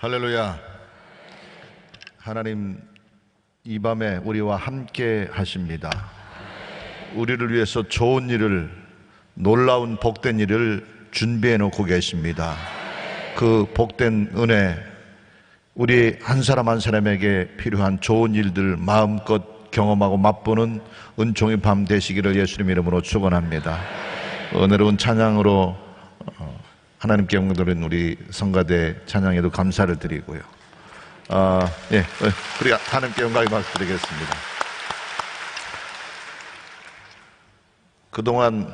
할렐루야. 하나님 이 밤에 우리와 함께 하십니다. 우리를 위해서 좋은 일을, 놀라운 복된 일을 준비해 놓고 계십니다. 그 복된 은혜, 우리 한 사람 한 사람에게 필요한 좋은 일들 마음껏 경험하고 맛보는 은총의 밤 되시기를 예수님 이름으로 축원합니다. 은혜로운 찬양으로 하나님께 영광 돌리는 우리 성가대 찬양에도 감사를 드리고요. 우리 하나님께 영광의 박수 드리겠습니다. 그동안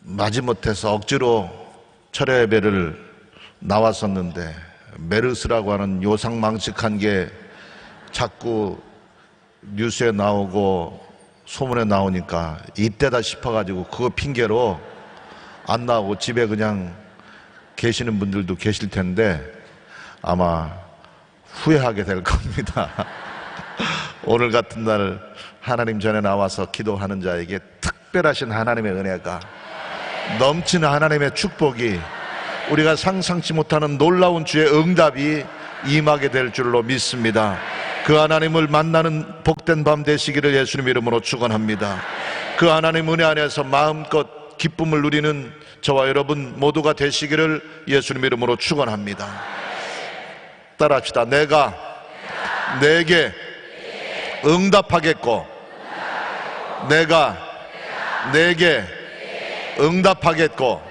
마지못해서 억지로 철야 예배를 나왔었는데 메르스라고 하는 요상망측한 게 자꾸 뉴스에 나오고 소문에 나오니까 이때다 싶어가지고 그거 핑계로 안 나오고 집에 그냥 계시는 분들도 계실 텐데 아마 후회하게 될 겁니다. 오늘 같은 날 하나님 전에 나와서 기도하는 자에게 특별하신 하나님의 은혜가, 넘치는 하나님의 축복이, 우리가 상상치 못하는 놀라운 주의 응답이 임하게 될 줄로 믿습니다. 그 하나님을 만나는 복된 밤 되시기를 예수님 이름으로 축원합니다. 그 하나님 은혜 안에서 마음껏 기쁨을 누리는 저와 여러분 모두가 되시기를 예수님 이름으로 축원합니다. 따라합시다. 내가 내게 응답하겠고, 내가 내게 응답하겠고.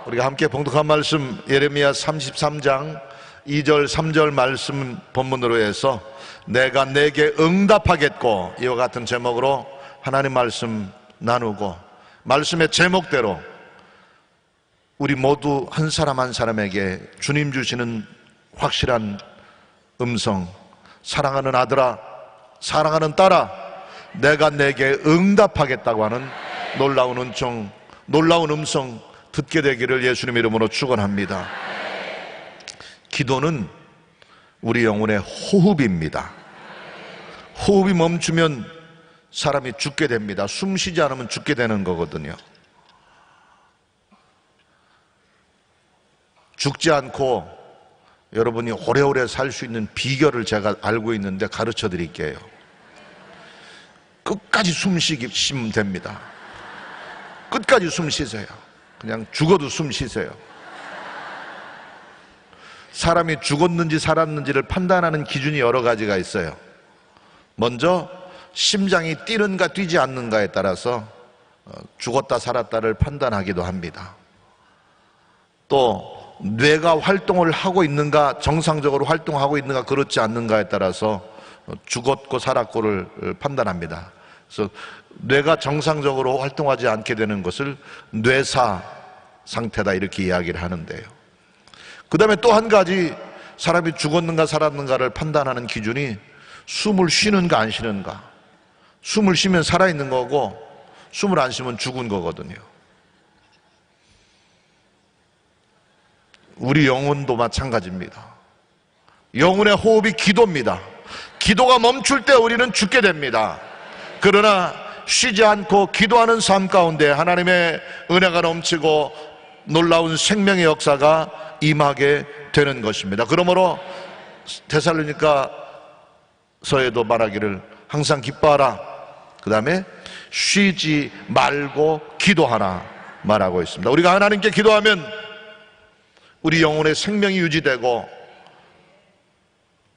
우리가 함께 봉독한 말씀 예레미야 33장 2절 3절 말씀 본문으로 해서 내가 내게 응답하겠고, 이와 같은 제목으로 하나님 말씀 나누고, 말씀의 제목대로 우리 모두 한 사람 한 사람에게 주님 주시는 확실한 음성, 사랑하는 아들아, 사랑하는 딸아, 내가 내게 응답하겠다고 하는 놀라운 은총, 놀라운 음성 듣게 되기를 예수님 이름으로 축원합니다. 기도는 우리 영혼의 호흡입니다. 호흡이 멈추면 사람이 죽게 됩니다. 숨 쉬지 않으면 죽게 되는 거거든요. 죽지 않고 여러분이 오래오래 살 수 있는 비결을 제가 알고 있는데 가르쳐 드릴게요. 끝까지 숨 쉬시면 됩니다. 끝까지 숨 쉬세요. 그냥 죽어도 숨 쉬세요. 사람이 죽었는지 살았는지를 판단하는 기준이 여러 가지가 있어요. 먼저 심장이 뛰는가 뛰지 않는가에 따라서 죽었다 살았다를 판단하기도 합니다. 또 뇌가 활동을 하고 있는가, 정상적으로 활동하고 있는가, 그렇지 않는가에 따라서 죽었고 살았고를 판단합니다. 그래서 뇌가 정상적으로 활동하지 않게 되는 것을 뇌사 상태다 이렇게 이야기를 하는데요. 그 다음에 또 한 가지 사람이 죽었는가 살았는가를 판단하는 기준이 숨을 쉬는가 안 쉬는가. 숨을 쉬면 살아있는 거고 숨을 안 쉬면 죽은 거거든요. 우리 영혼도 마찬가지입니다. 영혼의 호흡이 기도입니다. 기도가 멈출 때 우리는 죽게 됩니다. 그러나 쉬지 않고 기도하는 삶 가운데 하나님의 은혜가 넘치고 놀라운 생명의 역사가 임하게 되는 것입니다. 그러므로 데살로니가서에도 말하기를 항상 기뻐하라, 그 다음에 쉬지 말고 기도하라 말하고 있습니다. 우리가 하나님께 기도하면 우리 영혼의 생명이 유지되고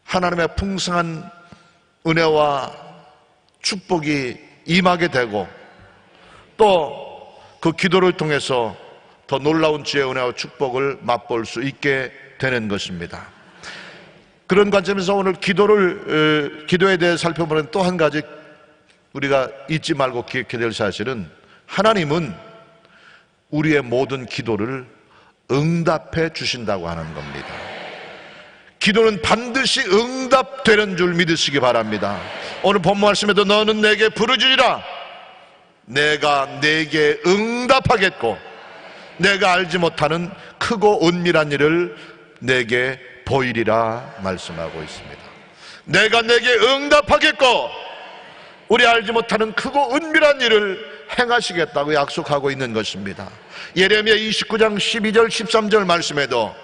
하나님의 풍성한 은혜와 축복이 임하게 되고, 또 그 기도를 통해서 더 놀라운 주의 은혜와 축복을 맛볼 수 있게 되는 것입니다. 그런 관점에서 오늘 기도에 대해 살펴보는 또 한 가지 우리가 잊지 말고 기억해야 될 사실은, 하나님은 우리의 모든 기도를 응답해 주신다고 하는 겁니다. 기도는 반드시 응답되는 줄 믿으시기 바랍니다. 오늘 본문 말씀에도 너는 내게 부르짖으라, 내가 내게 응답하겠고 내가 알지 못하는 크고 은밀한 일을 내게 보이리라 말씀하고 있습니다. 내가 내게 응답하겠고 우리 알지 못하는 크고 은밀한 일을 행하시겠다고 약속하고 있는 것입니다. 예레미야 29장 12절 13절 말씀에도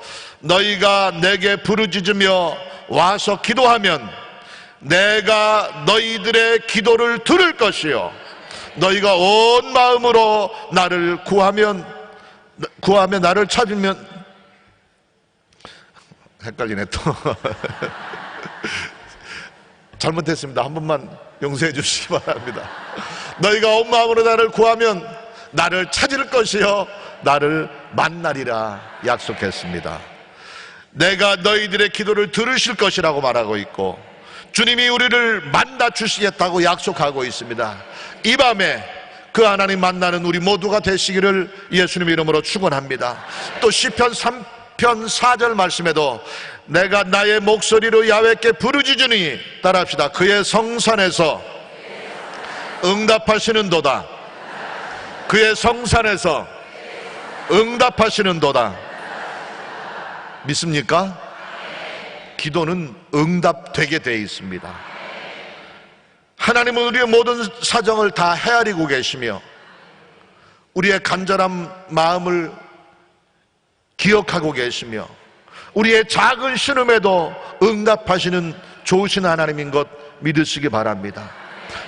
너희가 내게 부르짖으며 와서 기도하면 내가 너희들의 기도를 들을 것이요 너희가 온 마음으로 나를 구하며 나를 찾으면 헷갈리네 또 잘못했습니다. 한 번만 용서해 주시기 바랍니다. 너희가 온 마음으로 나를 구하면 나를 찾을 것이요 나를 만나리라 약속했습니다. 내가 너희들의 기도를 들으실 것이라고 말하고 있고 주님이 우리를 만나 주시겠다고 약속하고 있습니다. 이 밤에 그 하나님 만나는 우리 모두가 되시기를 예수님 이름으로 축원합니다. 또 시편 3편 4절 말씀에도 내가 나의 목소리로 야훼께 부르짖으니 따라합시다. 그의 성산에서 응답하시는도다. 그의 성산에서 응답하시는도다. 믿습니까? 기도는 응답되게 되어 있습니다. 하나님은 우리의 모든 사정을 다 헤아리고 계시며 우리의 간절한 마음을 기억하고 계시며 우리의 작은 신음에도 응답하시는 좋으신 하나님인 것 믿으시기 바랍니다.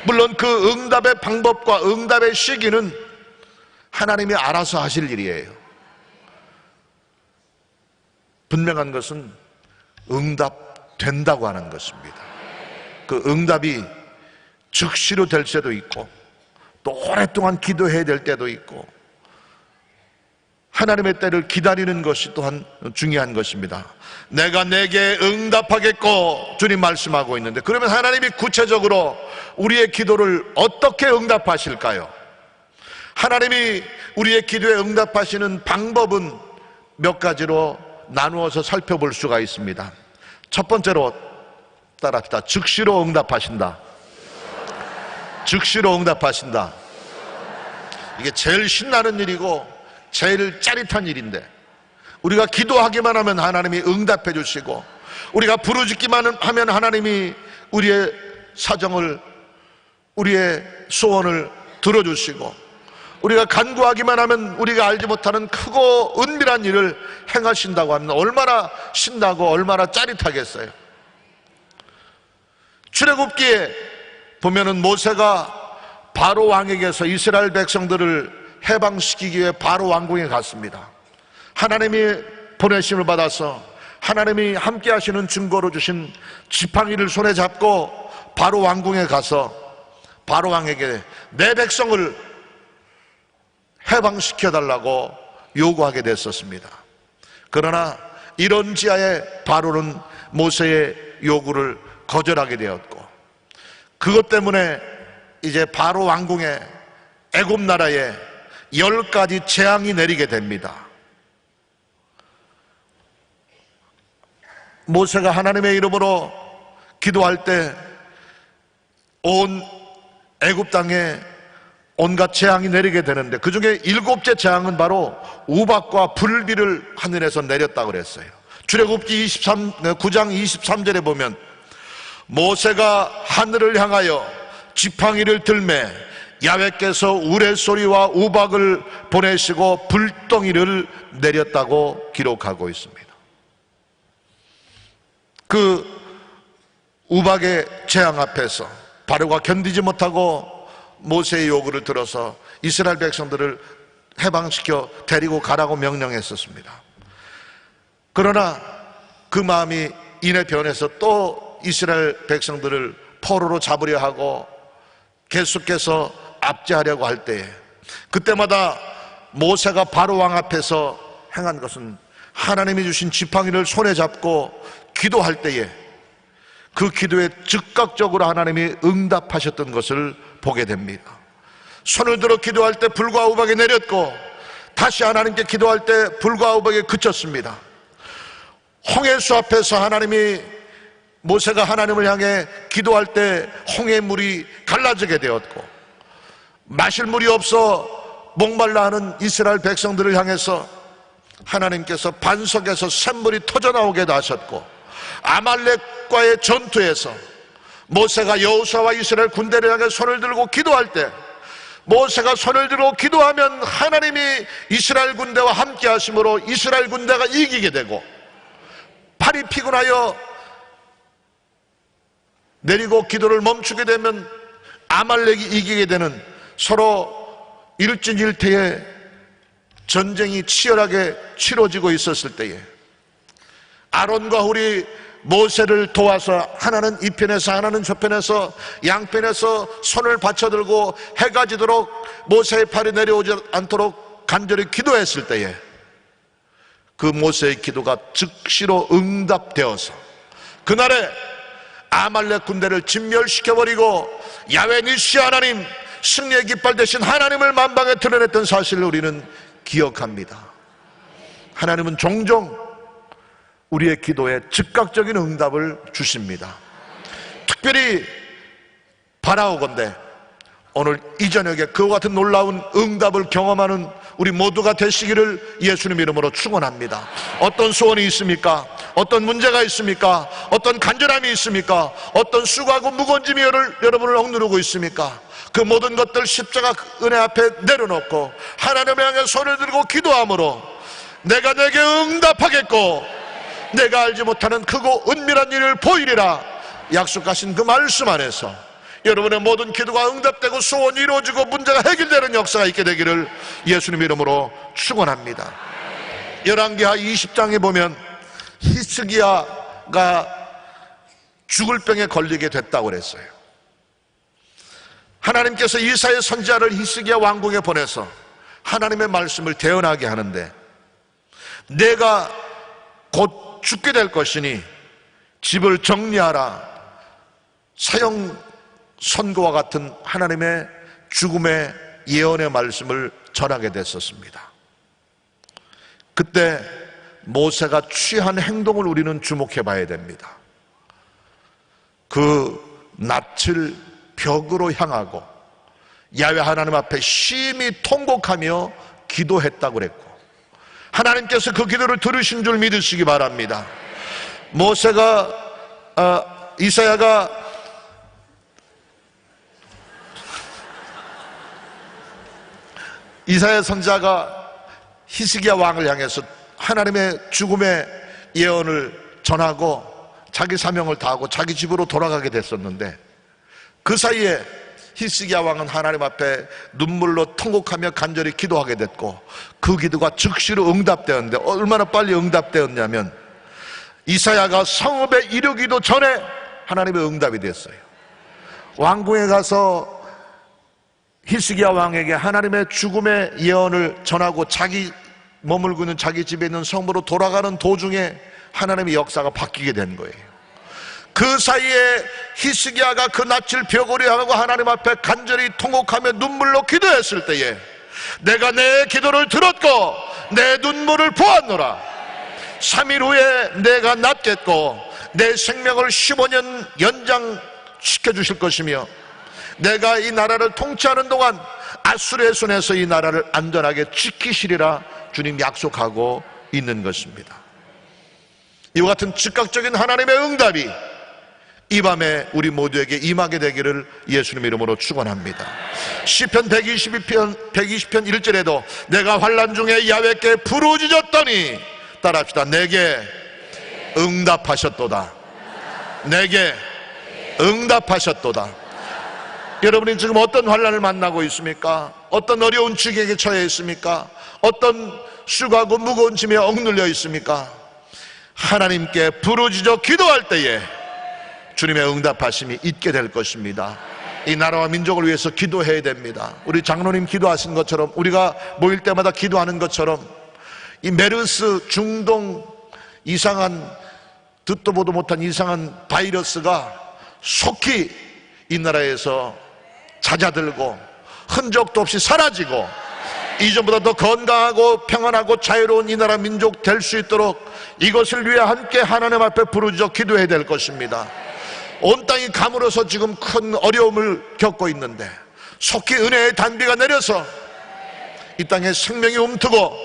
물론 그 응답의 방법과 응답의 시기는 하나님이 알아서 하실 일이에요. 분명한 것은 응답된다고 하는 것입니다. 그 응답이 즉시로 될 때도 있고 또 오랫동안 기도해야 될 때도 있고 하나님의 때를 기다리는 것이 또한 중요한 것입니다. 내가 내게 응답하겠고 주님 말씀하고 있는데 그러면 하나님이 구체적으로 우리의 기도를 어떻게 응답하실까요? 하나님이 우리의 기도에 응답하시는 방법은 몇 가지로 나누어서 살펴볼 수가 있습니다. 첫 번째로 따라합시다. 즉시로 응답하신다. 즉시로 응답하신다. 이게 제일 신나는 일이고 제일 짜릿한 일인데 우리가 기도하기만 하면 하나님이 응답해 주시고 우리가 부르짖기만 하면 하나님이 우리의 사정을 우리의 소원을 들어주시고 우리가 간구하기만 하면 우리가 알지 못하는 크고 은밀한 일을 행하신다고 하면 얼마나 신나고 얼마나 짜릿하겠어요. 출애굽기에 보면은 모세가 바로 왕에게서 이스라엘 백성들을 해방시키기 위해 바로 왕궁에 갔습니다. 하나님이 보내심을 받아서 하나님이 함께 하시는 증거로 주신 지팡이를 손에 잡고 바로 왕궁에 가서 바로 왕에게 내 백성을 해방시켜달라고 요구하게 됐었습니다. 그러나 이런 지하에 바로는 모세의 요구를 거절하게 되었고 그것 때문에 이제 바로 왕궁에 애굽 나라에 10가지 재앙이 내리게 됩니다. 모세가 하나님의 이름으로 기도할 때 온 애굽 땅에 온갖 재앙이 내리게 되는데 그 중에 7째 재앙은 바로 우박과 불비를 하늘에서 내렸다고 그랬어요. 출애굽기 9장 23절에 보면 모세가 하늘을 향하여 지팡이를 들매 야훼께서 우레소리와 우박을 보내시고 불덩이를 내렸다고 기록하고 있습니다. 그 우박의 재앙 앞에서 바로가 견디지 못하고 모세의 요구를 들어서 이스라엘 백성들을 해방시켜 데리고 가라고 명령했었습니다. 그러나 그 마음이 이내 변해서 또 이스라엘 백성들을 포로로 잡으려 하고 계속해서 압제하려고 할 때에 그때마다 모세가 바로 왕 앞에서 행한 것은 하나님이 주신 지팡이를 손에 잡고 기도할 때에 그 기도에 즉각적으로 하나님이 응답하셨던 것을 보게 됩니다. 손을 들어 기도할 때 불과 우박이 내렸고 다시 하나님께 기도할 때 불과 우박이 그쳤습니다. 홍해수 앞에서 하나님이 모세가 하나님을 향해 기도할 때 홍해물이 갈라지게 되었고 마실 물이 없어 목말라 하는 이스라엘 백성들을 향해서 하나님께서 반석에서 샘물이 터져나오게도 하셨고 아말렉과의 전투에서 모세가 여호수아와 이스라엘 군대를 향해 손을 들고 기도할 때 모세가 손을 들고 기도하면 하나님이 이스라엘 군대와 함께 하심으로 이스라엘 군대가 이기게 되고, 팔이 피곤하여 내리고 기도를 멈추게 되면 아말렉이 이기게 되는, 서로 일진일퇴의 전쟁이 치열하게 치러지고 있었을 때에 아론과 훌이 모세를 도와서 하나는 이 편에서 하나는 저 편에서 양편에서 손을 받쳐들고 해가 지도록 모세의 팔이 내려오지 않도록 간절히 기도했을 때에 그 모세의 기도가 즉시로 응답되어서 그날에 아말렉 군대를 진멸시켜버리고 야훼 니시 하나님, 승리의 깃발 대신 하나님을 만방에 드러냈던 사실을 우리는 기억합니다. 하나님은 종종 우리의 기도에 즉각적인 응답을 주십니다. 특별히 바라오건대 오늘 이 저녁에 그와 같은 놀라운 응답을 경험하는 우리 모두가 되시기를 예수님 이름으로 축원합니다. 어떤 소원이 있습니까? 어떤 문제가 있습니까? 어떤 간절함이 있습니까? 어떤 수고하고 무거운 짐이 여러분을 억누르고 있습니까? 그 모든 것들 십자가 은혜 앞에 내려놓고 하나님을 향해 손을 들고 기도함으로 내가 내게 응답하겠고 내가 알지 못하는 크고 은밀한 일을 보이리라 약속하신 그 말씀 안에서 여러분의 모든 기도가 응답되고 소원이 이루어지고 문제가 해결되는 역사가 있게 되기를 예수님 이름으로 축원합니다. 열왕기하 20장에 보면 히스기야가 죽을 병에 걸리게 됐다고 그랬어요. 하나님께서 이사야 선지자를 히스기야 왕궁에 보내서 하나님의 말씀을 대언하게 하는데, 내가 곧 죽게 될 것이니 집을 정리하라, 사형 선고와 같은 하나님의 죽음의 예언의 말씀을 전하게 됐었습니다. 그때 모세가 취한 행동을 우리는 주목해 봐야 됩니다. 그 낯을 벽으로 향하고 야훼 하나님 앞에 심히 통곡하며 기도했다고 그랬고, 하나님께서 그 기도를 들으신 줄 믿으시기 바랍니다. 이사야 선지자가 히스기야 왕을 향해서 하나님의 죽음의 예언을 전하고 자기 사명을 다하고 자기 집으로 돌아가게 됐었는데, 그 사이에 히스기야 왕은 하나님 앞에 눈물로 통곡하며 간절히 기도하게 됐고 그 기도가 즉시로 응답되었는데, 얼마나 빨리 응답되었냐면 이사야가 성읍에 이르기도 전에 하나님의 응답이 됐어요. 왕궁에 가서 히스기야 왕에게 하나님의 죽음의 예언을 전하고 자기 머물고 있는 자기 집에 있는 성으로 돌아가는 도중에 하나님의 역사가 바뀌게 된 거예요. 그 사이에 히스기야가 그 낯을 벽으로 향하고 하나님 앞에 간절히 통곡하며 눈물로 기도했을 때에 내가 내 기도를 들었고 내 눈물을 보았노라. 3일 후에 내가 낫겠고 내 생명을 15년 연장시켜 주실 것이며 내가 이 나라를 통치하는 동안 아수르의 손에서 이 나라를 안전하게 지키시리라 주님 약속하고 있는 것입니다. 이와 같은 즉각적인 하나님의 응답이 이 밤에 우리 모두에게 임하게 되기를 예수님 이름으로 축원합니다. 시편 120편 1절에도 내가 환난 중에 야훼께 부르짖었더니, 따라합시다. 내게 응답하셨도다. 내게 응답하셨도다. 여러분이 지금 어떤 환난을 만나고 있습니까? 어떤 어려운 지경에 처해 있습니까? 어떤 수고하고 무거운 짐에 억눌려 있습니까? 하나님께 부르짖어 기도할 때에 주님의 응답하심이 있게 될 것입니다. 이 나라와 민족을 위해서 기도해야 됩니다. 우리 장로님 기도하신 것처럼, 우리가 모일 때마다 기도하는 것처럼 이 메르스 중동 이상한, 듣도 보도 못한 이상한 바이러스가 속히 이 나라에서 잦아들고 흔적도 없이 사라지고 이전보다 더 건강하고 평안하고 자유로운 이 나라 민족 될 수 있도록 이것을 위해 함께 하나님 앞에 부르짖어 기도해야 될 것입니다. 온 땅이 가물어서 지금 큰 어려움을 겪고 있는데 속히 은혜의 단비가 내려서 이 땅에 생명이 움트고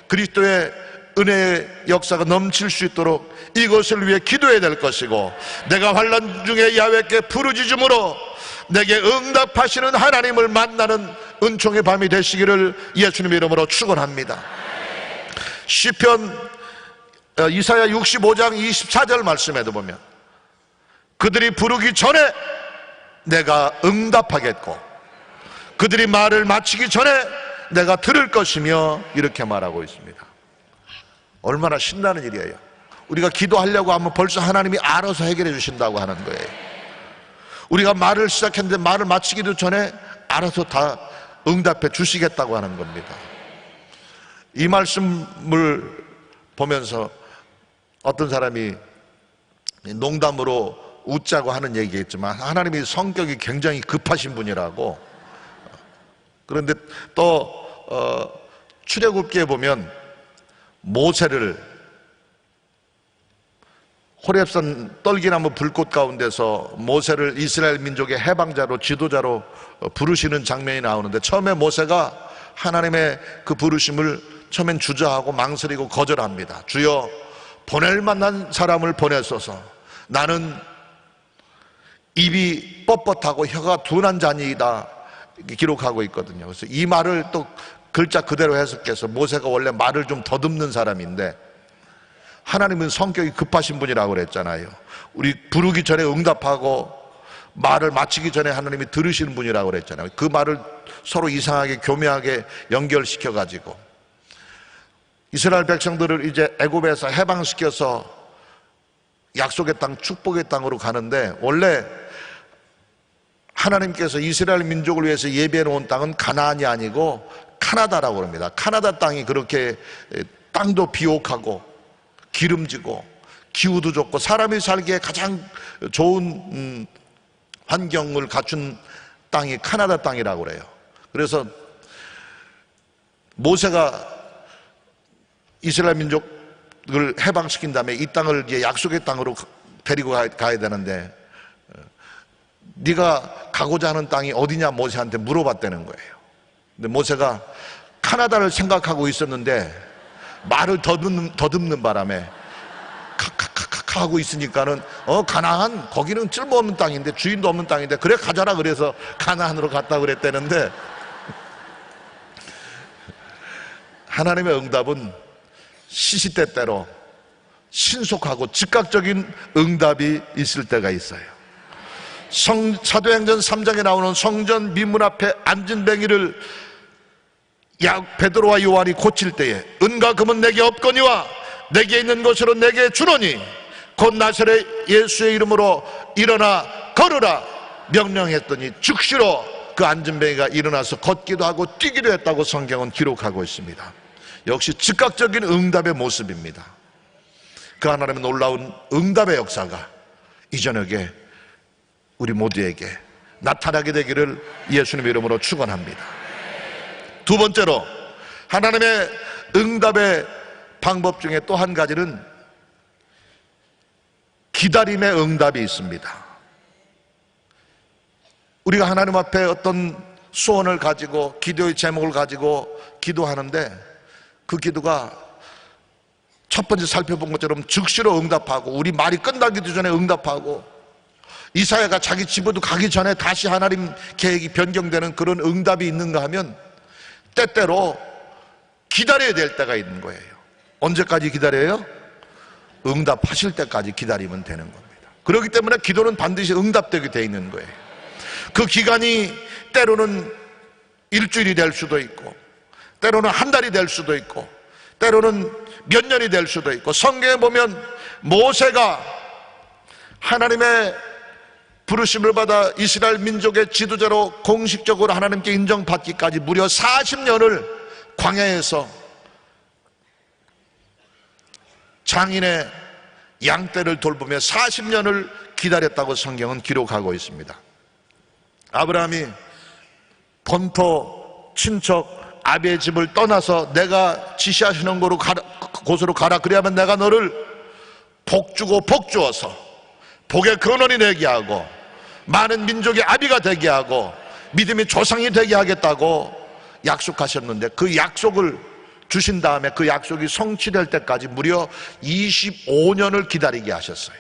그리스도의 은혜의 역사가 넘칠 수 있도록 이것을 위해 기도해야 될 것이고, 내가 환난 중에 야훼께 부르짖음으로 내게 응답하시는 하나님을 만나는 은총의 밤이 되시기를 예수님의 이름으로 축원합니다. 시편 이사야 65장 24절 말씀에도 보면 그들이 부르기 전에 내가 응답하겠고 그들이 말을 마치기 전에 내가 들을 것이며 이렇게 말하고 있습니다. 얼마나 신나는 일이에요. 우리가 기도하려고 하면 벌써 하나님이 알아서 해결해 주신다고 하는 거예요. 우리가 말을 시작했는데 말을 마치기도 전에 알아서 다 응답해 주시겠다고 하는 겁니다. 이 말씀을 보면서 어떤 사람이 농담으로 웃자고 하는 얘기겠지만 하나님이 성격이 굉장히 급하신 분이라고. 그런데 또 출애굽기에 보면 모세를 호렙산 떨기나무 불꽃 가운데서 모세를 이스라엘 민족의 해방자로 지도자로 부르시는 장면이 나오는데 처음에 모세가 하나님의 그 부르심을 처음엔 주저하고 망설이고 거절합니다. 주여 보낼 만한 사람을 보내소서. 나는 입이 뻣뻣하고 혀가 둔한 자니이다 기록하고 있거든요. 그래서 이 말을 또 글자 그대로 해석해서 모세가 원래 말을 좀 더듬는 사람인데 하나님은 성격이 급하신 분이라고 그랬잖아요. 우리 부르기 전에 응답하고 말을 마치기 전에 하나님이 들으시는 분이라고 그랬잖아요. 그 말을 서로 이상하게 교묘하게 연결시켜 가지고 이스라엘 백성들을 이제 애굽에서 해방시켜서 약속의 땅, 축복의 땅으로 가는데 원래 하나님께서 이스라엘 민족을 위해서 예비해 놓은 땅은 가나안이 아니고 카나다라고 합니다. 카나다 땅이 그렇게 땅도 비옥하고 기름지고 기후도 좋고 사람이 살기에 가장 좋은 환경을 갖춘 땅이 카나다 땅이라고 그래요. 그래서 모세가 이스라엘 민족을 해방시킨 다음에 이 땅을 이제 약속의 땅으로 데리고 가야 되는데 네가 가고자 하는 땅이 어디냐 모세한테 물어봤다는 거예요. 근데 모세가 카나다를 생각하고 있었는데 말을 더듬는 바람에 카카카카 하고 있으니까는 가나안 거기는 쓸모없는 땅인데 주인도 없는 땅인데 그래 가자라 그래서 가나안으로 갔다 그랬다는데 하나님의 응답은 시시때때로 신속하고 즉각적인 응답이 있을 때가 있어요. 사도행전 3장에 나오는 성전 미문 앞에 앉은 뱅이를 베드로와 요한이 고칠 때에 은과 금은 내게 없거니와 내게 있는 것으로 내게 주노니 곧 나사렛 예수의 이름으로 일어나 걸으라 명령했더니 즉시로 그 앉은 뱅이가 일어나서 걷기도 하고 뛰기도 했다고 성경은 기록하고 있습니다. 역시 즉각적인 응답의 모습입니다. 그 하나님의 놀라운 응답의 역사가 이 저녁에 우리 모두에게 나타나게 되기를 예수님의 이름으로 축원합니다. 두 번째로 하나님의 응답의 방법 중에 또 한 가지는 기다림의 응답이 있습니다. 우리가 하나님 앞에 어떤 소원을 가지고 기도의 제목을 가지고 기도하는데 그 기도가 첫 번째 살펴본 것처럼 즉시로 응답하고 우리 말이 끝나기도 전에 응답하고 이사야가 자기 집으로 가기 전에 다시 하나님 계획이 변경되는 그런 응답이 있는가 하면 때때로 기다려야 될 때가 있는 거예요. 언제까지 기다려요? 응답하실 때까지 기다리면 되는 겁니다. 그렇기 때문에 기도는 반드시 응답되게 되어 있는 거예요. 그 기간이 때로는 일주일이 될 수도 있고 때로는 한 달이 될 수도 있고 때로는 몇 년이 될 수도 있고 성경에 보면 모세가 하나님의 부르심을 받아 이스라엘 민족의 지도자로 공식적으로 하나님께 인정받기까지 무려 40년을 광야에서 장인의 양떼를 돌보며 40년을 기다렸다고 성경은 기록하고 있습니다. 아브라함이 본토 친척 아비의 집을 떠나서 내가 지시하시는 곳으로 가라 그래야만 내가 너를 복주고 복주어서 복의 근원이 되게 하고 많은 민족의 아비가 되게 하고 믿음의 조상이 되게 하겠다고 약속하셨는데 그 약속을 주신 다음에 그 약속이 성취될 때까지 무려 25년을 기다리게 하셨어요.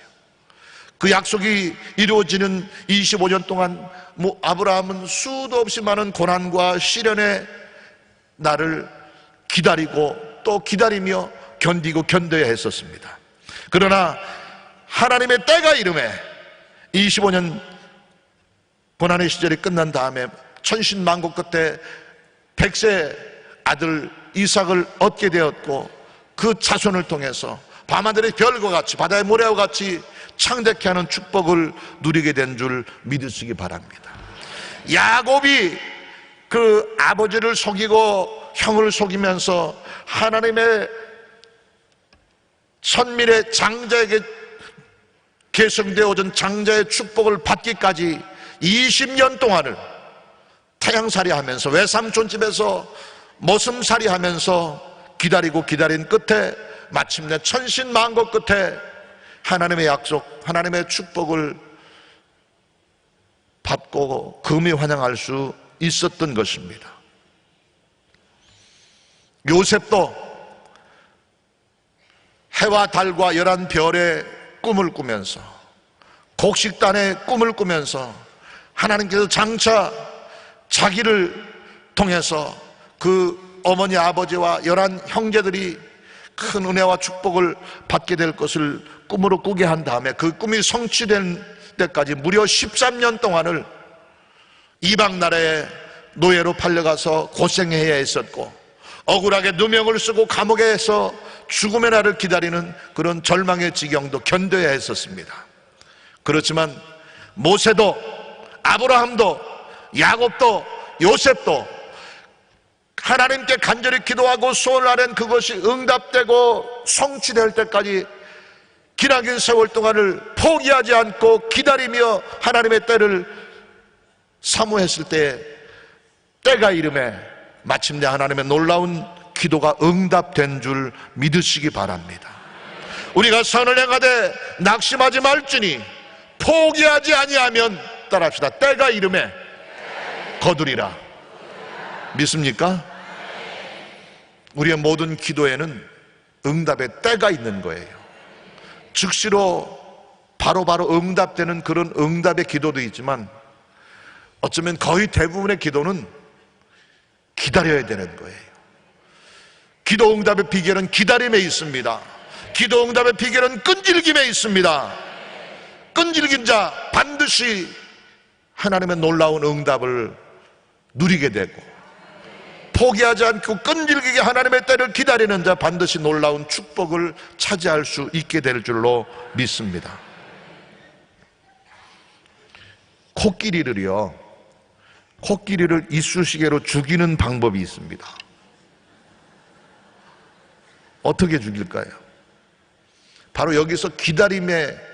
그 약속이 이루어지는 25년 동안 아브라함은 수도 없이 많은 고난과 시련의 날을 기다리고 또 기다리며 견디고 견뎌야 했었습니다. 그러나 하나님의 때가 이름에 25년 고난의 시절이 끝난 다음에 천신만고 끝에 100세 아들 이삭을 얻게 되었고, 그 자손을 통해서 밤하늘의 별과 같이 바다의 모래와 같이 창대케 하는 축복을 누리게 된 줄 믿으시기 바랍니다. 야곱이 그 아버지를 속이고 형을 속이면서 하나님의 선밀의 장자에게 계승되어 오던 장자의 축복을 받기까지 20년 동안을 태양살이 하면서 외삼촌 집에서 모슴살이 하면서 기다리고 기다린 끝에 마침내 천신만고 끝에 하나님의 약속, 하나님의 축복을 받고 금이 환영할 수 있었던 것입니다. 요셉도 해와 달과 11별의 꿈을 꾸면서, 곡식단의 꿈을 꾸면서 하나님께서 장차 자기를 통해서 그 어머니 아버지와 11 형제들이 큰 은혜와 축복을 받게 될 것을 꿈으로 꾸게 한 다음에 그 꿈이 성취된 때까지 무려 13년 동안을 이방 나라에 노예로 팔려가서 고생해야 했었고, 억울하게 누명을 쓰고 감옥에서 죽음의 날을 기다리는 그런 절망의 지경도 견뎌야 했었습니다. 그렇지만 모세도 아브라함도 야곱도 요셉도 하나님께 간절히 기도하고 소원을 아는 그것이 응답되고 성취될 때까지 기나긴 세월 동안을 포기하지 않고 기다리며 하나님의 때를 사모했을 때 때가 이름에 마침내 하나님의 놀라운 기도가 응답된 줄 믿으시기 바랍니다. 우리가 선을 행하되 낙심하지 말지니 포기하지 아니하면, 따라합시다, 때가 이름에 거두리라. 믿습니까? 우리의 모든 기도에는 응답의 때가 있는 거예요. 즉시로 바로바로 응답되는 그런 응답의 기도도 있지만, 어쩌면 거의 대부분의 기도는 기다려야 되는 거예요. 기도 응답의 비결은 기다림에 있습니다. 기도 응답의 비결은 끈질김에 있습니다. 끈질긴 자 반드시 하나님의 놀라운 응답을 누리게 되고, 포기하지 않고 끈질기게 하나님의 때를 기다리는 자 반드시 놀라운 축복을 차지할 수 있게 될 줄로 믿습니다. 코끼리를 이쑤시개로 죽이는 방법이 있습니다. 어떻게 죽일까요? 바로 여기서 기다림의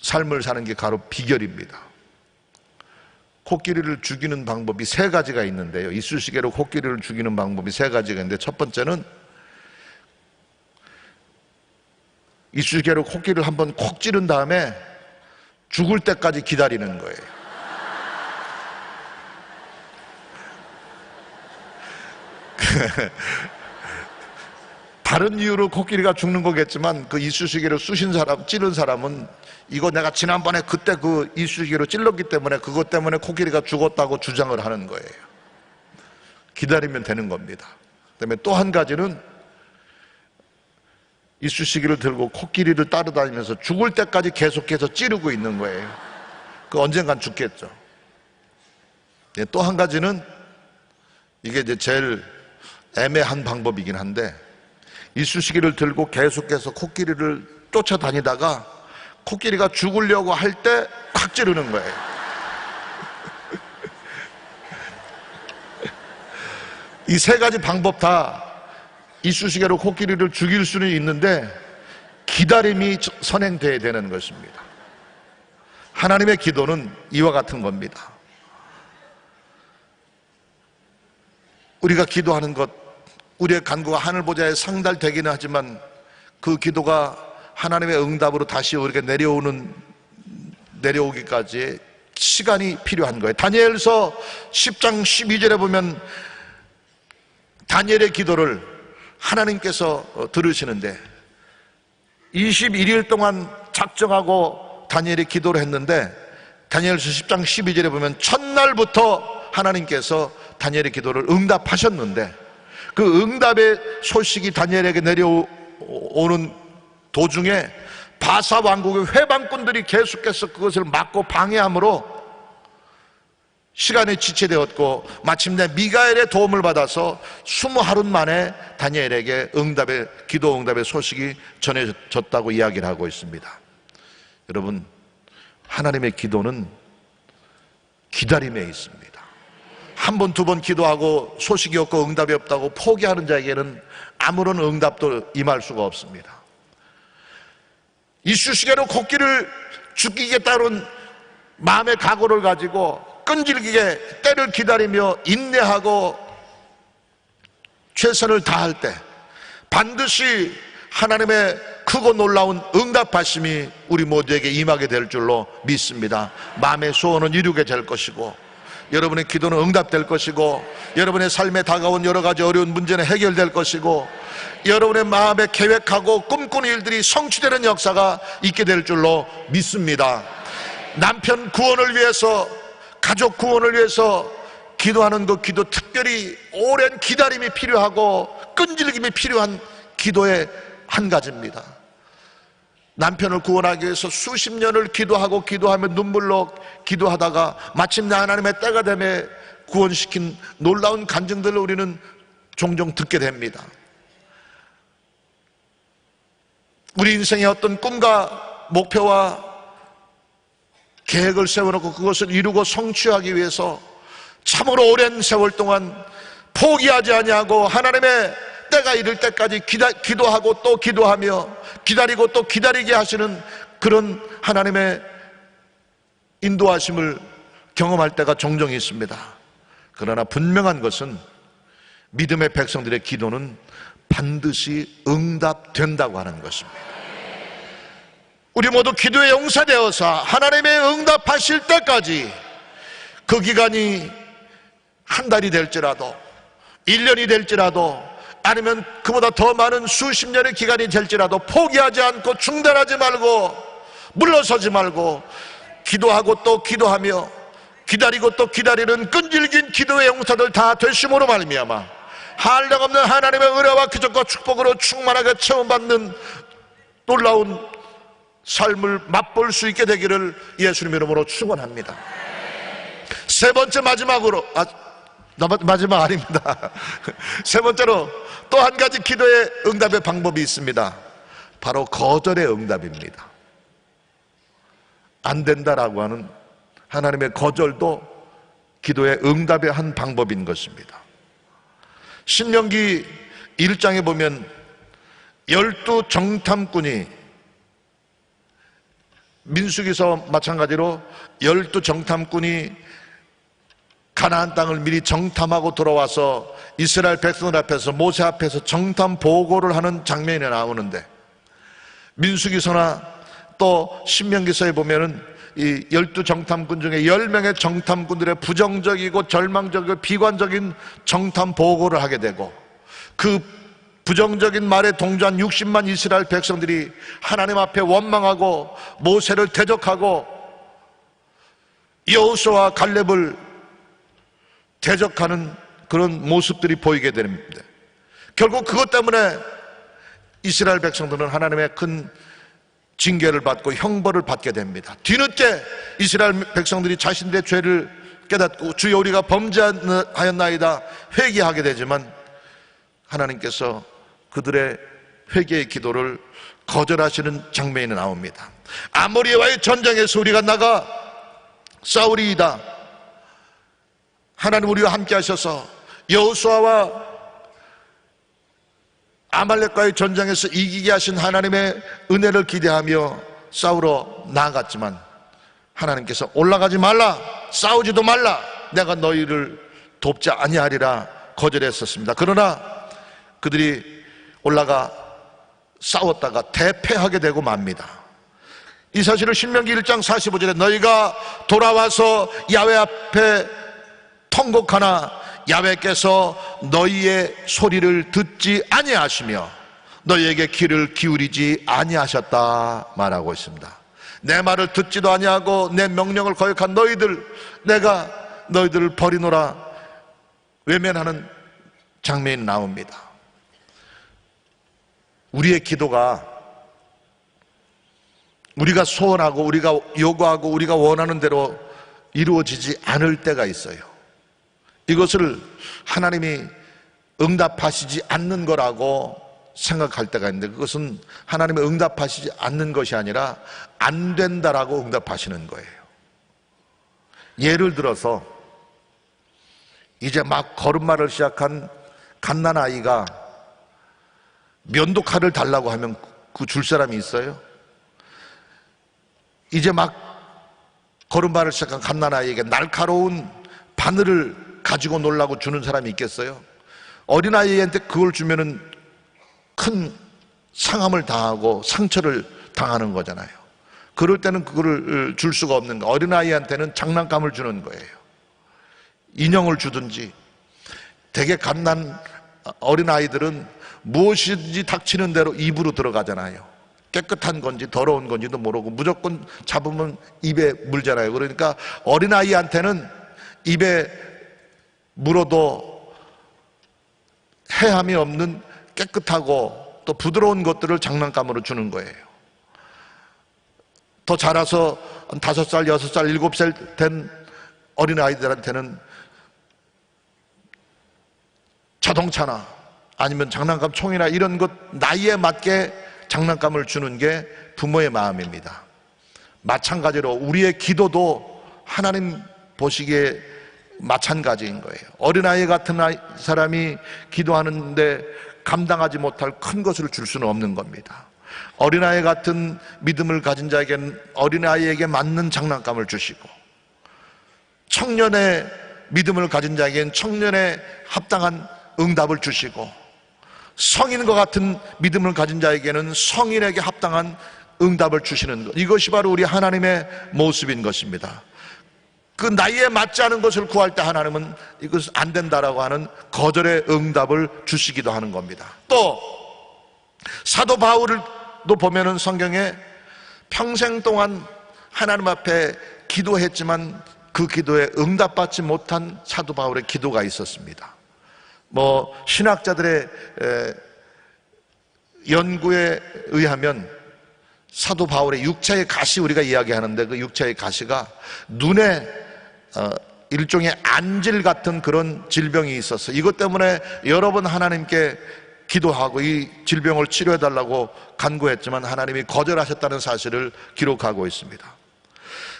삶을 사는 게 바로 비결입니다. 코끼리를 죽이는 방법이 3가지가 있는데요. 이쑤시개로 코끼리를 죽이는 방법이 3가지가 있는데, 첫 번째는 이쑤시개로 코끼리를 한번 콕 찌른 다음에 죽을 때까지 기다리는 거예요. 다른 이유로 코끼리가 죽는 거겠지만, 그 이쑤시개로 찌른 사람은 이거 내가 지난번에 그때 그 이쑤시개로 찔렀기 때문에 그것 때문에 코끼리가 죽었다고 주장을 하는 거예요. 기다리면 되는 겁니다. 그다음에 또 한 가지는 이쑤시개를 들고 코끼리를 따라다니면서 죽을 때까지 계속해서 찌르고 있는 거예요. 그 언젠간 죽겠죠. 또 한 가지는, 이게 이제 제일 애매한 방법이긴 한데, 이쑤시개를 들고 계속해서 코끼리를 쫓아다니다가 코끼리가 죽으려고 할 때 콱 찌르는 거예요. 이 3가지 방법 다 이쑤시개로 코끼리를 죽일 수는 있는데 기다림이 선행돼야 되는 것입니다. 하나님의 기도는 이와 같은 겁니다. 우리가 기도하는 것, 우리의 간구가 하늘 보좌에 상달되기는 하지만 그 기도가 하나님의 응답으로 다시 우리에게 내려오기까지 시간이 필요한 거예요. 다니엘서 10장 12절에 보면 다니엘의 기도를 하나님께서 들으시는데, 21일 동안 작정하고 다니엘이 기도를 했는데, 다니엘서 10장 12절에 보면 첫날부터 하나님께서 다니엘의 기도를 응답하셨는데, 그 응답의 소식이 다니엘에게 내려오는 도중에 바사 왕국의 회방꾼들이 계속해서 그것을 막고 방해함으로 시간이 지체되었고, 마침내 미가엘의 도움을 받아서 20하루 만에 다니엘에게 기도 응답의 소식이 전해졌다고 이야기를 하고 있습니다. 여러분, 하나님의 기도는 기다림에 있습니다. 한 번, 두 번 기도하고 소식이 없고 응답이 없다고 포기하는 자에게는 아무런 응답도 임할 수가 없습니다. 이쑤시개로 코끼리를 죽이겠다는 마음의 각오를 가지고 끈질기게 때를 기다리며 인내하고 최선을 다할 때 반드시 하나님의 크고 놀라운 응답하심이 우리 모두에게 임하게 될 줄로 믿습니다. 마음의 소원은 이루게 될 것이고, 여러분의 기도는 응답될 것이고, 여러분의 삶에 다가온 여러 가지 어려운 문제는 해결될 것이고, 여러분의 마음에 계획하고 꿈꾸는 일들이 성취되는 역사가 있게 될 줄로 믿습니다. 남편 구원을 위해서, 가족 구원을 위해서 기도하는 그 기도, 특별히 오랜 기다림이 필요하고 끈질김이 필요한 기도의 한 가지입니다. 남편을 구원하기 위해서 수십 년을 기도하며 눈물로 기도하다가 마침내 하나님의 때가 되매 구원시킨 놀라운 간증들을 우리는 종종 듣게 됩니다. 우리 인생의 어떤 꿈과 목표와 계획을 세워놓고 그것을 이루고 성취하기 위해서 참으로 오랜 세월 동안 포기하지 아니하고 하나님의 때가 이를 때까지 기도하고 또 기도하며 기다리고 또 기다리게 하시는 그런 하나님의 인도하심을 경험할 때가 종종 있습니다. 그러나 분명한 것은 믿음의 백성들의 기도는 반드시 응답된다고 하는 것입니다. 우리 모두 기도에 용사되어서 하나님의 응답하실 때까지, 그 기간이 한 달이 될지라도 1년이 될지라도 아니면 그보다 더 많은 수십 년의 기간이 될지라도 포기하지 않고 중단하지 말고 물러서지 말고 기도하고 또 기도하며 기다리고 또 기다리는 끈질긴 기도의 용사들 다 되심으로 말미암아 한량없는 하나님의 은혜와 기적과 축복으로 충만하게 체험받는 놀라운 삶을 맛볼 수 있게 되기를 예수님 이름으로 축원합니다. 세 번째, 마지막 아닙니다. 세 번째로 또 한 가지 기도의 응답의 방법이 있습니다. 바로 거절의 응답입니다. 안 된다라고 하는 하나님의 거절도 기도의 응답의 한 방법인 것입니다. 신명기 1장에 보면 12 정탐꾼이, 민수기서 마찬가지로 12 정탐꾼이 가나안 땅을 미리 정탐하고 돌아와서 이스라엘 백성들 앞에서, 모세 앞에서 정탐 보고를 하는 장면이 나오는데, 민수기서나 또 신명기서에 보면은 이 12 정탐꾼 중에 10명의 정탐꾼들의 부정적이고 절망적이고 비관적인 정탐 보고를 하게 되고, 그 부정적인 말에 동조한 60만 이스라엘 백성들이 하나님 앞에 원망하고 모세를 대적하고 여호수아와 갈렙을 대적하는 그런 모습들이 보이게 됩니다. 결국 그것 때문에 이스라엘 백성들은 하나님의 큰 징계를 받고 형벌을 받게 됩니다. 뒤늦게 이스라엘 백성들이 자신들의 죄를 깨닫고 주여 우리가 범죄하였나이다 회개하게 되지만, 하나님께서 그들의 회개의 기도를 거절하시는 장면이 나옵니다. 아모리와의 전쟁에서 우리가 나가 싸우리이다. 하나님 우리와 함께 하셔서 여호수아와 아말렉과의 전쟁에서 이기게 하신 하나님의 은혜를 기대하며 싸우러 나아갔지만, 하나님께서 올라가지 말라, 싸우지도 말라, 내가 너희를 돕지 아니하리라 거절했었습니다. 그러나 그들이 올라가 싸웠다가 대패하게 되고 맙니다. 이 사실을 신명기 1장 45절에 너희가 돌아와서 야훼 앞에 통곡하나 야훼께서 너희의 소리를 듣지 아니하시며 너희에게 귀를 기울이지 아니하셨다 말하고 있습니다. 내 말을 듣지도 아니하고 내 명령을 거역한 너희들, 내가 너희들을 버리노라 외면하는 장면이 나옵니다. 우리의 기도가 우리가 소원하고 우리가 요구하고 우리가 원하는 대로 이루어지지 않을 때가 있어요. 이것을 하나님이 응답하시지 않는 거라고 생각할 때가 있는데, 그것은 하나님이 응답하시지 않는 것이 아니라 안 된다라고 응답하시는 거예요. 예를 들어서 이제 막 걸음마를 시작한 갓난아이가 면도칼을 달라고 하면 그 줄 사람이 있어요? 이제 막 걸음마를 시작한 갓난아이에게 날카로운 바늘을 가지고 놀라고 주는 사람이 있겠어요? 어린아이한테 그걸 주면은 큰 상함을 당하고 상처를 당하는 거잖아요. 그럴 때는 그거를 줄 수가 없는 거예요. 어린아이한테는 장난감을 주는 거예요. 인형을 주든지. 되게 갓난 어린아이들은 무엇이든지 닥치는 대로 입으로 들어가잖아요. 깨끗한 건지 더러운 건지도 모르고 무조건 잡으면 입에 물잖아요. 그러니까 어린아이한테는 입에 물어도 해함이 없는 깨끗하고 또 부드러운 것들을 장난감으로 주는 거예요. 더 자라서 5살, 6살, 7살 된 어린아이들한테는 자동차나 아니면 장난감 총이나 이런 것 나이에 맞게 장난감을 주는 게 부모의 마음입니다. 마찬가지로 우리의 기도도 하나님 보시기에 마찬가지인 거예요. 어린아이 같은 사람이 기도하는데 감당하지 못할 큰 것을 줄 수는 없는 겁니다. 어린아이 같은 믿음을 가진 자에게는 어린아이에게 맞는 장난감을 주시고, 청년의 믿음을 가진 자에게는 청년에 합당한 응답을 주시고, 성인과 같은 믿음을 가진 자에게는 성인에게 합당한 응답을 주시는 것, 이것이 바로 우리 하나님의 모습인 것입니다. 그 나이에 맞지 않은 것을 구할 때 하나님은 이것은 안 된다라고 하는 거절의 응답을 주시기도 하는 겁니다. 또 사도 바울도 보면은 성경에 평생 동안 하나님 앞에 기도했지만 그 기도에 응답받지 못한 사도 바울의 기도가 있었습니다. 신학자들의 연구에 의하면 사도 바울의 육체의 가시, 우리가 이야기하는데 그 육체의 가시가 눈에 일종의 안질 같은 그런 질병이 있어서 이것 때문에 여러 번 하나님께 기도하고 이 질병을 치료해달라고 간구했지만 하나님이 거절하셨다는 사실을 기록하고 있습니다.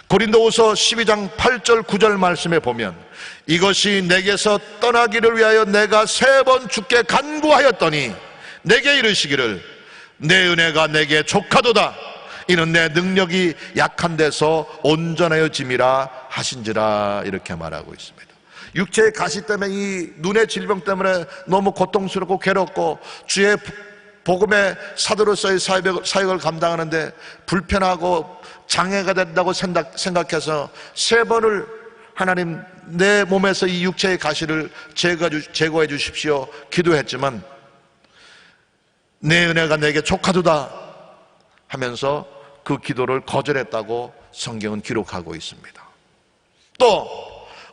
고린도후서 12장 8절 9절 말씀에 보면, 이것이 내게서 떠나기를 위하여 내가 3번 주께 간구하였더니 내게 이르시기를 내 은혜가 내게 족하도다. 이는 내 능력이 약한 데서 온전하여짐이라 하신지라. 이렇게 말하고 있습니다. 육체의 가시 때문에, 이 눈의 질병 때문에 너무 고통스럽고 괴롭고 주의 복음의 사도로서의 사역을 감당하는데 불편하고 장애가 된다고 생각해서 3번을 하나님 내 몸에서 이 육체의 가시를 제거해 주십시오 기도했지만 내 은혜가 내게 족하도다 하면서 그 기도를 거절했다고 성경은 기록하고 있습니다. 또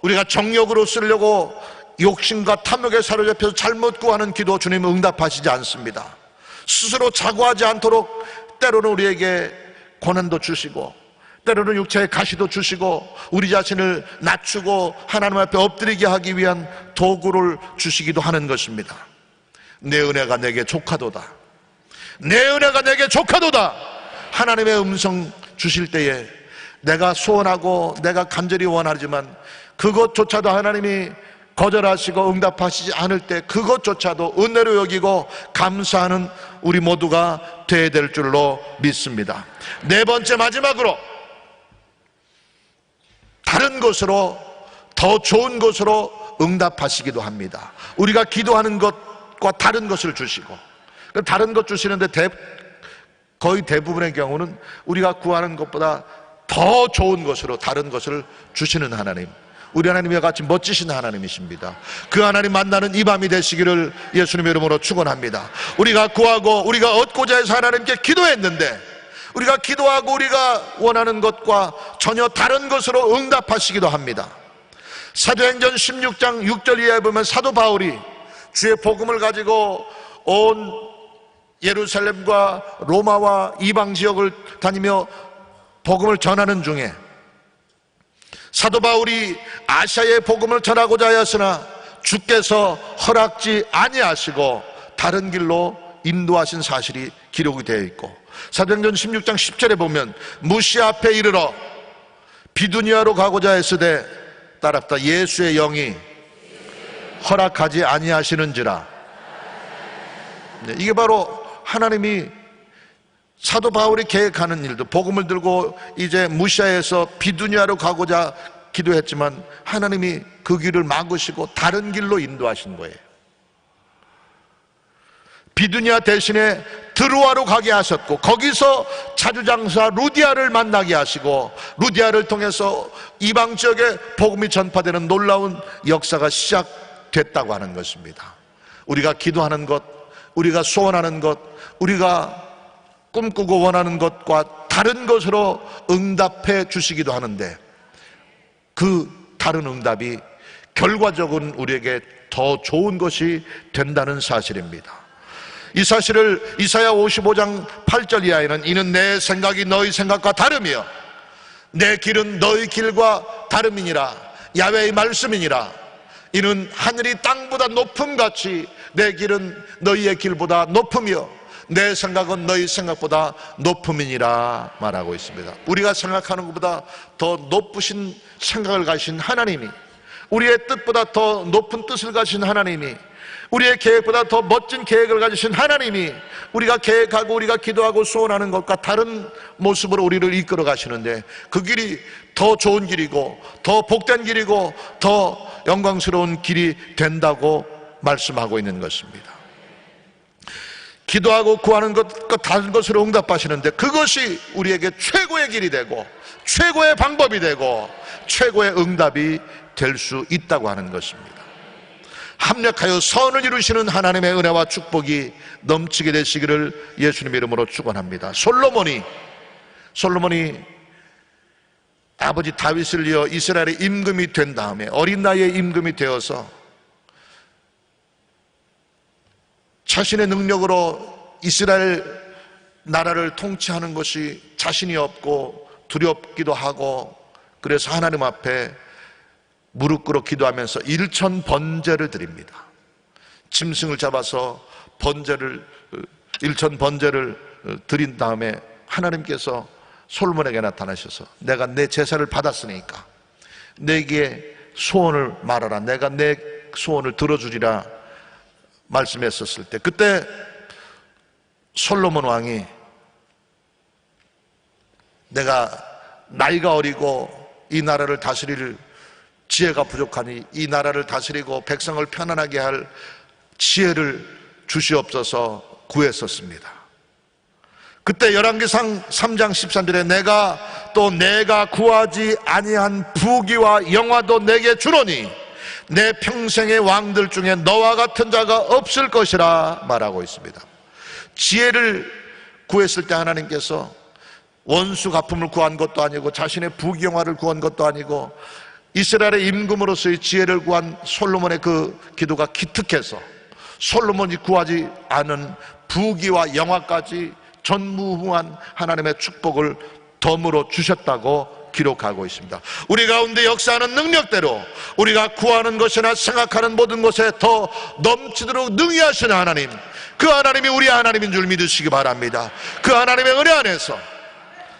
우리가 정욕으로 쓰려고 욕심과 탐욕에 사로잡혀서 잘못 구하는 기도 주님은 응답하시지 않습니다. 스스로 자고하지 않도록 때로는 우리에게 고난도 주시고 때로는 육체의 가시도 주시고 우리 자신을 낮추고 하나님 앞에 엎드리게 하기 위한 도구를 주시기도 하는 것입니다. 내 은혜가 내게 족하도다. 내 은혜가 내게 족하도다. 하나님의 음성 주실 때에 내가 소원하고 내가 간절히 원하지만 그것조차도 하나님이 거절하시고 응답하시지 않을 때 그것조차도 은혜로 여기고 감사하는 우리 모두가 되어야 될 줄로 믿습니다. 4번째, 마지막으로 다른 것으로, 더 좋은 것으로 응답하시기도 합니다. 우리가 기도하는 것과 다른 것을 주시고, 다른 것 주시는데 거의 대부분의 경우는 우리가 구하는 것보다 더 좋은 것으로 다른 것을 주시는 하나님, 우리 하나님과 같이 멋지신 하나님이십니다. 그 하나님 만나는 이 밤이 되시기를 예수님의 이름으로 축원합니다. 우리가 구하고 우리가 얻고자 해서 하나님께 기도했는데 우리가 기도하고 우리가 원하는 것과 전혀 다른 것으로 응답하시기도 합니다. 사도행전 16장 6절 이하에 보면 사도 바울이 주의 복음을 가지고 온 예루살렘과 로마와 이방 지역을 다니며 복음을 전하는 중에 사도 바울이 아시아의 복음을 전하고자 하였으나 주께서 허락지 아니하시고 다른 길로 인도하신 사실이 기록이 되어 있고, 사도행전 16장 10절에 보면 무시아 앞에 이르러 비두니아로 가고자 했으되 따랐다 예수의 영이 허락하지 아니하시는지라. 이게 바로 하나님이 사도 바울이 계획하는 일도, 복음을 들고 이제 무시아에서 비두니아로 가고자 기도했지만 하나님이 그 길을 막으시고 다른 길로 인도하신 거예요. 비두니아 대신에 드로아로 가게 하셨고, 거기서 자주장사 루디아를 만나게 하시고, 루디아를 통해서 이방 지역에 복음이 전파되는 놀라운 역사가 시작됐다고 하는 것입니다. 우리가 기도하는 것, 우리가 소원하는 것, 우리가 꿈꾸고 원하는 것과 다른 것으로 응답해 주시기도 하는데, 그 다른 응답이 결과적으로는 우리에게 더 좋은 것이 된다는 사실입니다. 이 사실을 이사야 55장 8절 이하에는 이는 내 생각이 너희 생각과 다르며 내 길은 너희 길과 다름이니라. 야훼의 말씀이니라. 이는 하늘이 땅보다 높음같이 내 길은 너희의 길보다 높으며 내 생각은 너희 생각보다 높음이니라 말하고 있습니다. 우리가 생각하는 것보다 더 높으신 생각을 가신 하나님이, 우리의 뜻보다 더 높은 뜻을 가신 하나님이, 우리의 계획보다 더 멋진 계획을 가지신 하나님이 우리가 계획하고 우리가 기도하고 소원하는 것과 다른 모습으로 우리를 이끌어 가시는데, 그 길이 더 좋은 길이고 더 복된 길이고 더 영광스러운 길이 된다고 말씀하고 있는 것입니다. 기도하고 구하는 것과 다른 것으로 응답하시는데, 그것이 우리에게 최고의 길이 되고 최고의 방법이 되고 최고의 응답이 될 수 있다고 하는 것입니다. 합력하여 선을 이루시는 하나님의 은혜와 축복이 넘치게 되시기를 예수님의 이름으로 축원합니다. 솔로몬이 아버지 다윗을 이어 이스라엘의 임금이 된 다음에 어린 나이에 임금이 되어서 자신의 능력으로 이스라엘 나라를 통치하는 것이 자신이 없고 두렵기도 하고, 그래서 하나님 앞에 무릎 꿇어 기도하면서 일천 번제를 드립니다. 짐승을 잡아서 일천 번제를 드린 다음에 하나님께서 솔로몬에게 나타나셔서 내가 내 제사를 받았으니까 내게 소원을 말하라, 내가 내 소원을 들어주리라 말씀했었을 때, 그때 솔로몬 왕이 내가 나이가 어리고 이 나라를 다스릴 지혜가 부족하니 이 나라를 다스리고 백성을 편안하게 할 지혜를 주시옵소서 구했었습니다. 그때 열왕기상 3장 13절에 내가 구하지 아니한 부귀와 영화도 내게 주노니 내 평생의 왕들 중에 너와 같은 자가 없을 것이라 말하고 있습니다. 지혜를 구했을 때 하나님께서 원수 갚음을 구한 것도 아니고 자신의 부귀영화를 구한 것도 아니고 이스라엘의 임금으로서의 지혜를 구한 솔로몬의 그 기도가 기특해서 솔로몬이 구하지 않은 부귀와 영화까지 전무후무한 하나님의 축복을 덤으로 주셨다고 기록하고 있습니다. 우리 가운데 역사하는 능력대로 우리가 구하는 것이나 생각하는 모든 것에 더 넘치도록 능히 하시는 하나님, 그 하나님이 우리 하나님인 줄 믿으시기 바랍니다. 그 하나님의 은혜 안에서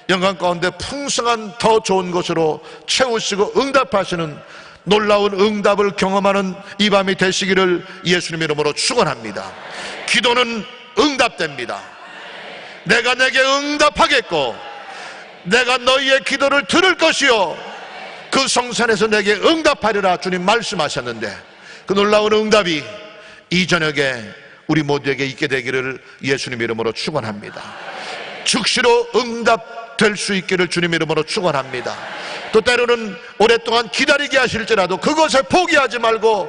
영광 가운데 풍성한 더 좋은 것으로 채우시고 응답하시는 놀라운 응답을 경험하는 이 밤이 되시기를 예수님의 이름으로 축원합니다. 기도는 응답됩니다. 내가 내게 응답하겠고 내가 너희의 기도를 들을 것이요 그 성산에서 내게 응답하리라 주님 말씀하셨는데, 그 놀라운 응답이 이 저녁에 우리 모두에게 있게 되기를 예수님의 이름으로 축원합니다. 즉시로 응답될 수 있기를 주님의 이름으로 축원합니다. 또 때로는 오랫동안 기다리게 하실지라도 그것에 포기하지 말고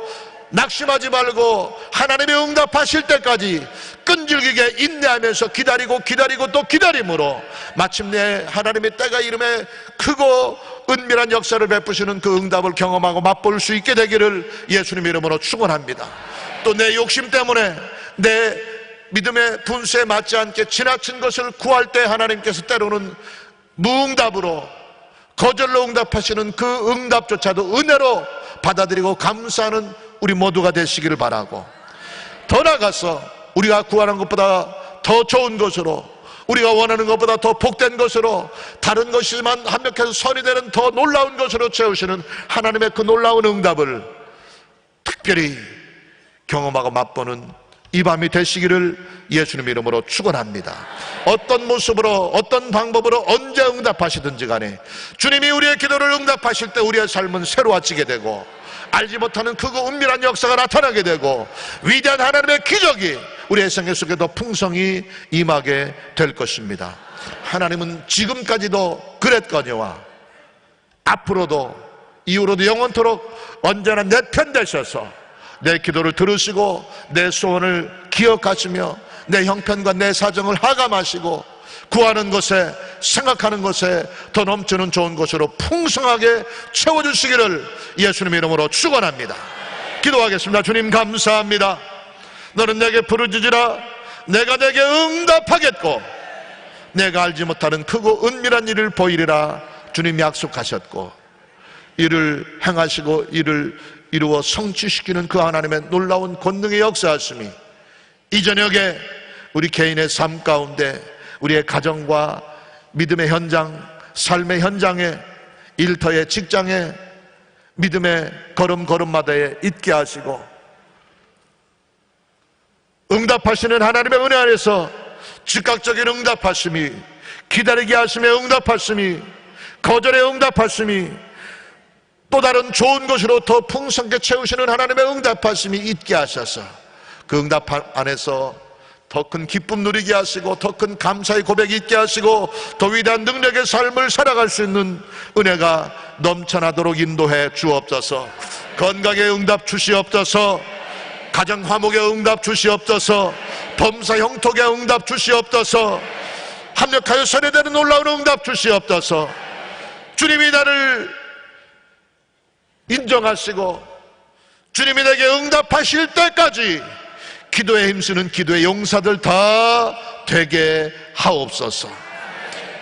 낙심하지 말고 하나님의 응답하실 때까지 끈질기게 인내하면서 기다리고 또 기다림으로 마침내 하나님의 때가 이름에 크고 은밀한 역사를 베푸시는 그 응답을 경험하고 맛볼 수 있게 되기를 예수님 이름으로 축원합니다. 또 내 욕심 때문에 내 믿음의 분수에 맞지 않게 지나친 것을 구할 때 하나님께서 때로는 무응답으로 거절로 응답하시는 그 응답조차도 은혜로 받아들이고 감사하는 우리 모두가 되시기를 바라고, 더 나아가서 우리가 구하는 것보다 더 좋은 것으로, 우리가 원하는 것보다 더 복된 것으로, 다른 것이지만 합력해서 선이 되는 더 놀라운 것으로 채우시는 하나님의 그 놀라운 응답을 특별히 경험하고 맛보는 이 밤이 되시기를 예수님 이름으로 축원합니다. 어떤 모습으로 어떤 방법으로 언제 응답하시든지 간에 주님이 우리의 기도를 응답하실 때 우리의 삶은 새로워지게 되고 알지 못하는 크고 은밀한 역사가 나타나게 되고 위대한 하나님의 기적이 우리의 생애 속에 더 풍성히 임하게 될 것입니다. 하나님은 지금까지도 그랬거니와 앞으로도 이후로도 영원토록 언제나 내 편 되셔서 내 기도를 들으시고 내 소원을 기억하시며 내 형편과 내 사정을 하감하시고 구하는 것에 생각하는 것에 더 넘치는 좋은 것으로 풍성하게 채워주시기를 예수님 이름으로 축원합니다. 기도하겠습니다. 주님 감사합니다. 너는 내게 부르짖으라 내가 내게 응답하겠고 내가 알지 못하는 크고 은밀한 일을 보이리라 주님 약속하셨고 이를 행하시고 이를 이루어 성취시키는 그 하나님의 놀라운 권능의 역사하심이 이 저녁에 우리 개인의 삶 가운데 우리의 가정과 믿음의 현장, 삶의 현장에, 일터의 직장에, 믿음의 걸음걸음마다에 있게 하시고 응답하시는 하나님의 은혜 안에서 즉각적인 응답하심이, 기다리게 하심의 응답하심이, 거절의 응답하심이, 또 다른 좋은 것으로 더 풍성하게 채우시는 하나님의 응답하심이 있게 하셔서 그 응답 안에서 더 큰 기쁨 누리게 하시고 더 큰 감사의 고백이 있게 하시고 더 위대한 능력의 삶을 살아갈 수 있는 은혜가 넘쳐나도록 인도해 주옵소서. 건강의 응답 주시옵소서. 가정 화목의 응답 주시옵소서. 범사 형통의 응답 주시옵소서. 합력하여 세례되는 놀라운 응답 주시옵소서. 주님이 나를 인정하시고 주님이 내게 응답하실 때까지 기도에 힘쓰는 기도의 용사들 다 되게 하옵소서.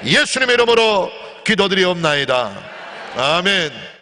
예수님의 이름으로 기도드리옵나이다. 아멘.